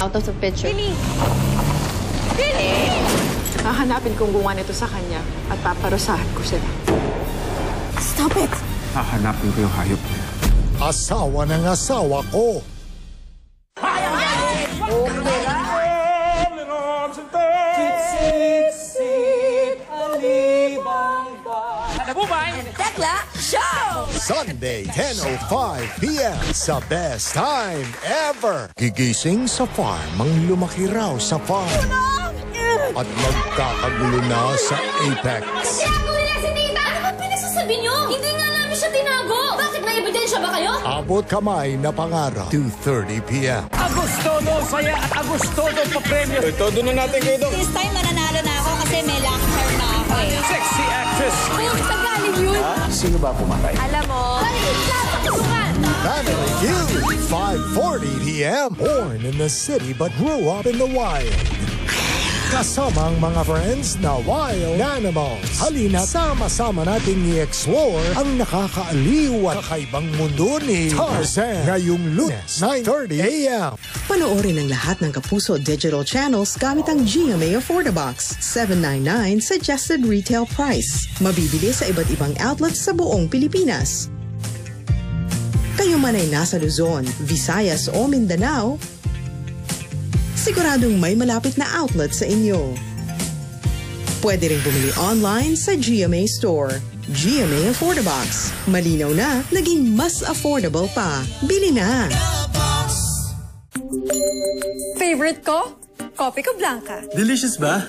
out of the picture. Billy! Billy! Hahanapin kong gumawa nito sa kanya at paparusahan ko sila. Stop it! Hahanapin ko yung hayop niya. Asawa ng asawa ko. Tekla Show! Sunday, 10:05 p.m. sa best time ever. Gigising sa farm, ang lumaki raw sa farm. At magkakagulo na sa Apex. Tinagulo na si Tita! Ano bang pinasasabi niyo? Hindi nga namin siya tinago! Bakit may ebidensya ba kayo? Abot kamay na pangarap, 2:30 p.m. Agostodo saya at Agostodo pa premyo. Todo na natin kayo, Dok. This time mananalo na ako kasi may luck charm na ako eh. Sexy actress. Ay, sa galing yun! Sino ba pumatay? Alam mo, balik ka sa kusungan! Family Feud, 5:40 p.m. Born in the city but grew up in the wild. Kasama ang mga friends na wild animals. Halina, sama-sama nating i-explore ang nakakaaliw at kakaibang mundo ni Tarzan ngayong Lunes, 9:30 a.m. Panoorin ang lahat ng Kapuso digital channels gamit ang GMA Affordabox. $7.99 suggested retail price. Mabibili sa iba't ibang outlets sa buong Pilipinas. Kayo man ay nasa Luzon, Visayas o Mindanao, siguradong may malapit na outlet sa inyo. Pwede rin bumili online sa GMA Store. GMA Affordabox. Malinaw na, naging mas affordable pa. Bili na! Favorite ko? Kopi ko Blanca. Delicious ba?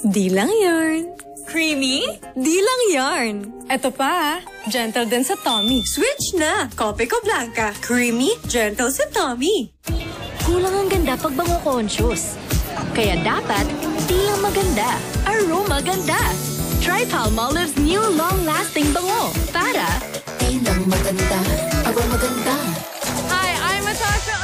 Di lang yarn. Creamy? Di lang yarn. Eto pa, gentle din sa tummy. Switch na! Kopi ko Blanca. Creamy, gentle sa tummy. Kulang ang ganda pag bango-conscious. Kaya dapat, di lang maganda, aroma ganda. Try Palmolive's new long-lasting bango para di lang maganda, aroma ganda. Hi, I'm Natasha.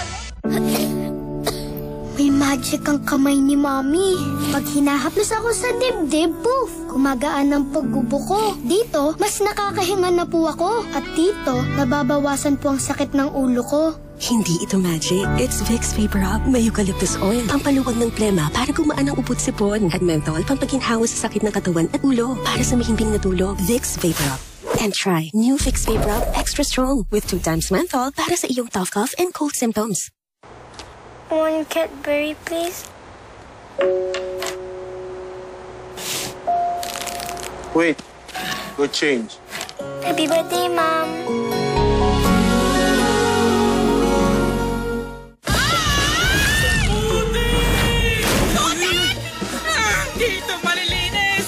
May magic ang kamay ni Mommy. Pag hinahaplos ako sa dibdib, poof! Kumagaan ang pagbubuko. Dito, mas nakakahinga na po ako. At dito, nababawasan po ang sakit ng ulo ko. Hindi ito magic. It's Vicks Vapor Rub. May eucalyptus oil. Pampaluwag ng plema para gumaan ang upot sipon. At menthol, pampaginhawa sa sakit ng katawan at ulo para sa mahimbing na tulog. Vicks Vapor Rub. And try new Vicks Vapor Rub Extra Strong with 2 times menthol para sa iyong tough cough and cold symptoms. 1 Cadbury, please. Wait. Go change. Happy birthday, Mom. Dito malilinis!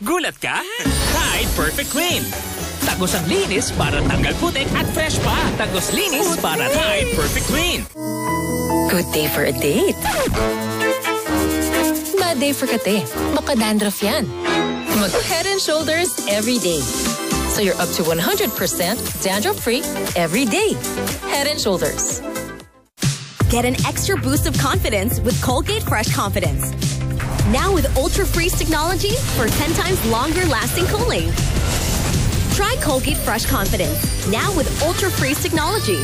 Gulat ka? Tide Perfect Clean. Tagos ang linis para tanggal putik at fresh pa. Tagos linis para Tide Perfect Clean. Good day for a date. Bad day for kate. Makadandruff yan. Mag-Head and Shoulders every day. So you're up to 100% dandruff-free every day. Head and Shoulders. Get an extra boost of confidence with Colgate Fresh Confidence. Now with Ultra Freeze technology for 10 times longer lasting cooling. Try Colgate Fresh Confidence, now with Ultra Freeze technology.